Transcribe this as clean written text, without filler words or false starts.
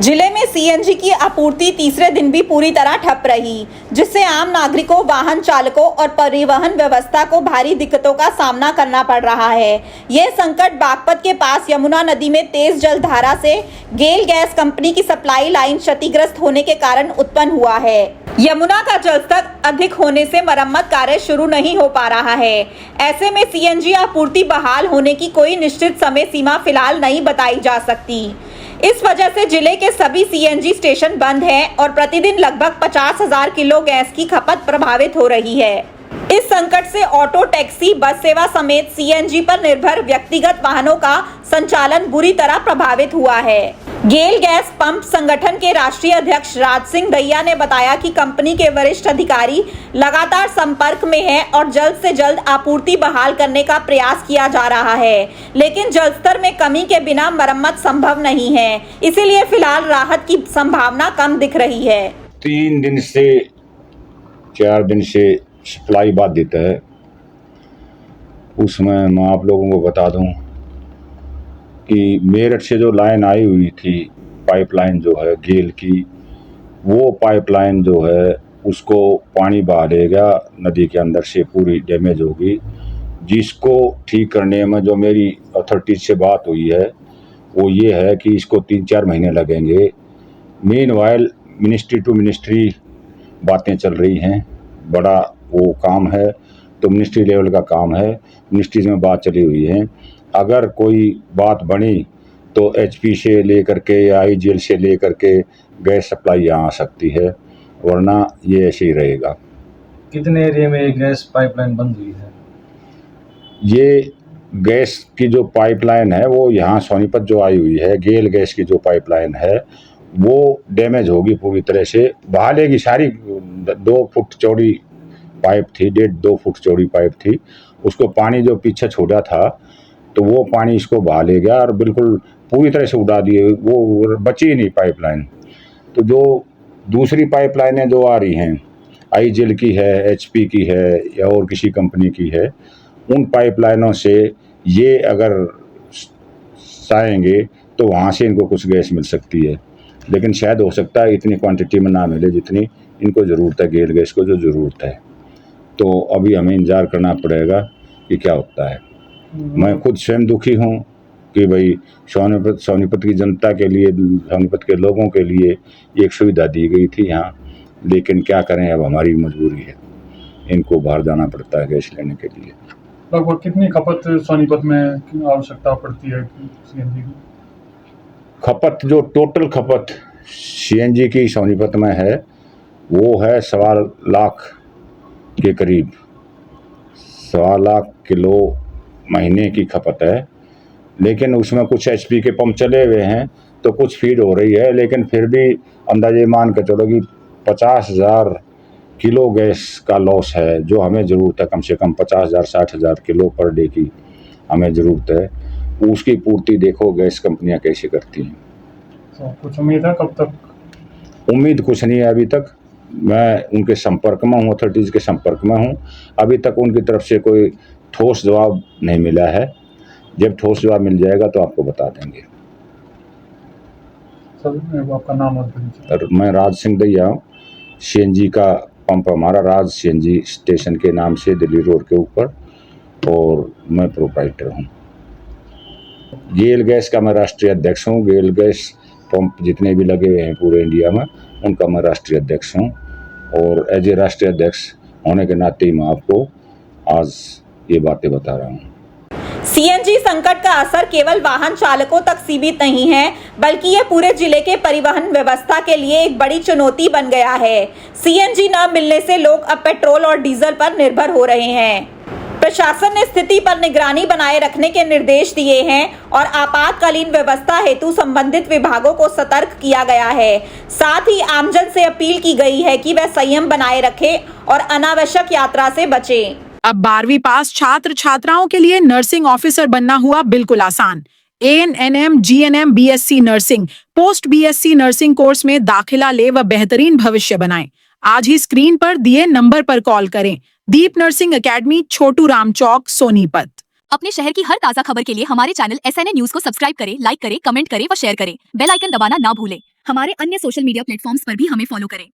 जिले में सीएनजी की आपूर्ति तीसरे दिन भी पूरी तरह ठप रही, जिससे आम नागरिकों, वाहन चालकों और परिवहन व्यवस्था को भारी दिक्कतों का सामना करना पड़ रहा है। यह संकट बागपत के पास यमुना नदी में तेज जलधारा से गेल गैस कंपनी की सप्लाई लाइन क्षतिग्रस्त होने के कारण उत्पन्न हुआ है। यमुना का जलस्तर अधिक होने से मरम्मत कार्य शुरू नहीं हो पा रहा है। ऐसे में सीएनजी आपूर्ति बहाल होने की कोई निश्चित समय सीमा फिलहाल नहीं बताई जा सकती। इस वजह से जिले के सभी सीएनजी स्टेशन बंद हैं और प्रतिदिन लगभग 50,000 किलो गैस की खपत प्रभावित हो रही है। इस संकट से ऑटो, टैक्सी, बस सेवा समेत सीएनजी पर निर्भर व्यक्तिगत वाहनों का संचालन बुरी तरह प्रभावित हुआ है। गेल गैस पंप संगठन के राष्ट्रीय अध्यक्ष राज सिंह दैया ने बताया कि कंपनी के वरिष्ठ अधिकारी लगातार संपर्क में हैं और जल्द से जल्द आपूर्ति बहाल करने का प्रयास किया जा रहा है, लेकिन जलस्तर में कमी के बिना मरम्मत संभव नहीं है। इसीलिए फिलहाल राहत की संभावना कम दिख रही है। 3 दिन से 4 दिन से सप्लाई बाधित है। उसमें मैं आप लोगों को बता दूं कि मेरठ से जो लाइन आई हुई थी, पाइपलाइन जो है गेल की, वो पाइपलाइन जो है उसको पानी बहा देगा नदी के अंदर से, पूरी डैमेज होगी। जिसको ठीक करने में जो मेरी अथॉरिटी से बात हुई है वो ये है कि इसको 3-4 महीने लगेंगे। मीनवाइल मिनिस्ट्री टू मिनिस्ट्री बातें चल रही हैं, बड़ा वो काम है तो मिनिस्ट्री लेवल का काम है, मिनिस्ट्रीज में बात चली हुई है। अगर कोई बात बनी तो एचपी से लेकर के या आईजीएल से लेकर के गैस सप्लाई यहाँ आ सकती है, वरना ये ऐसे ही रहेगा। कितने एरिया में गैस पाइपलाइन बंद हुई है? ये गैस की जो पाइपलाइन है वो यहाँ सोनीपत जो आई हुई है, गेल गैस की जो पाइपलाइन है वो डैमेज होगी पूरी तरह से। बहालेगी सारी 2 फुट चौड़ी पाइप थी, 1.5-2 फुट चौड़ी पाइप थी। उसको पानी जो पीछे छोड़ा था तो वो पानी इसको बहा ले गया और बिल्कुल पूरी तरह से उड़ा दिए, वो बची ही नहीं पाइपलाइन। तो जो दूसरी पाइपलाइनें जो आ रही हैं, आईजीएल की है, एचपी की है या और किसी कंपनी की है, उन पाइपलाइनों से ये अगर आएंगे तो वहाँ से इनको कुछ गैस मिल सकती है, लेकिन शायद हो सकता है इतनी क्वांटिटी में ना मिले जितनी इनको ज़रूरत है, गेल गैस को जो ज़रूरत है। तो अभी हमें इंतज़ार करना पड़ेगा कि क्या होता है। मैं खुद स्वयं दुखी हूँ कि भाई सोनीपत की जनता के लिए, सोनीपत के लोगों के लिए एक सुविधा दी गई थी यहाँ, लेकिन क्या करें, अब हमारी मजबूरी है, इनको बाहर जाना पड़ता है गैस लेने के लिए। लगभग कितनी खपत सोनीपत में आवश्यकता पड़ती है सीएनजी की? खपत जो टोटल खपत सीएनजी की सोनीपत में है वो है 1.25 लाख के करीब, 1.25 लाख किलो महीने की खपत है। लेकिन उसमें कुछ एचपी के पंप चले हुए हैं तो कुछ फीड हो रही है, लेकिन फिर भी अंदाजे मान के चलो कि 50,000 किलो गैस का लॉस है जो हमें ज़रूरत है। कम से कम 50,000-60,000 किलो पर डे की हमें ज़रूरत है। उसकी पूर्ति देखो गैस कंपनियां कैसे करती हैं। तो कुछ उम्मीद है कब तक? उम्मीद कुछ नहीं है अभी तक। मैं उनके संपर्क में हूँ, अथॉरिटीज़ के संपर्क में हूँ। अभी तक उनकी तरफ से कोई ठोस जवाब नहीं मिला है। जब ठोस जवाब मिल जाएगा तो आपको बता देंगे। सर, आपका नाम और परिचय? मैं राज सिंह दैया हूँ। सीएनजी का पंप हमारा राज सीएनजी स्टेशन के नाम से दिल्ली रोड के ऊपर, और मैं प्रोप्राइटर हूँ। गेल गैस का मैं राष्ट्रीय अध्यक्ष हूँ। गेल गैस पंप जितने भी लगे हुए हैं पूरे इंडिया में, उनका मैं राष्ट्रीय अध्यक्ष हूँ, और एज ए राष्ट्रीय अध्यक्ष होने के नाते ही मैं आपको आज ये बातें बता रहा हूँ। सीएनजी संकट का असर केवल वाहन चालकों तक सीमित नहीं है, बल्कि ये पूरे जिले के परिवहन व्यवस्था के लिए एक बड़ी चुनौती बन गया है। सीएनजी न मिलने से लोग अब पेट्रोल और डीजल पर निर्भर हो रहे हैं। प्रशासन ने स्थिति पर निगरानी बनाए रखने के निर्देश दिए हैं और आपातकालीन व्यवस्था हेतु संबंधित विभागों को सतर्क किया गया है। साथ ही आमजन से अपील की गई है कि वह संयम बनाए रखें और अनावश्यक यात्रा से बचें। अब 12वीं पास छात्र छात्राओं के लिए नर्सिंग ऑफिसर बनना हुआ बिल्कुल आसान। ANNM, GNM, BSc nursing, post BSc nursing course में दाखिला ले व बेहतरीन भविष्य बनाएं। आज ही स्क्रीन पर दिए नंबर पर कॉल करें। दीप नर्सिंग एकेडमी, छोटू राम चौक, सोनीपत। अपने शहर की हर ताजा खबर के लिए हमारे चैनल SNA न्यूज को सब्सक्राइब करें, लाइक करें, कमेंट करें व शेयर करें। बेल आइकन दबाना ना भूलें। हमारे अन्य सोशल मीडिया प्लेटफॉर्म्स पर भी हमें फॉलो करें।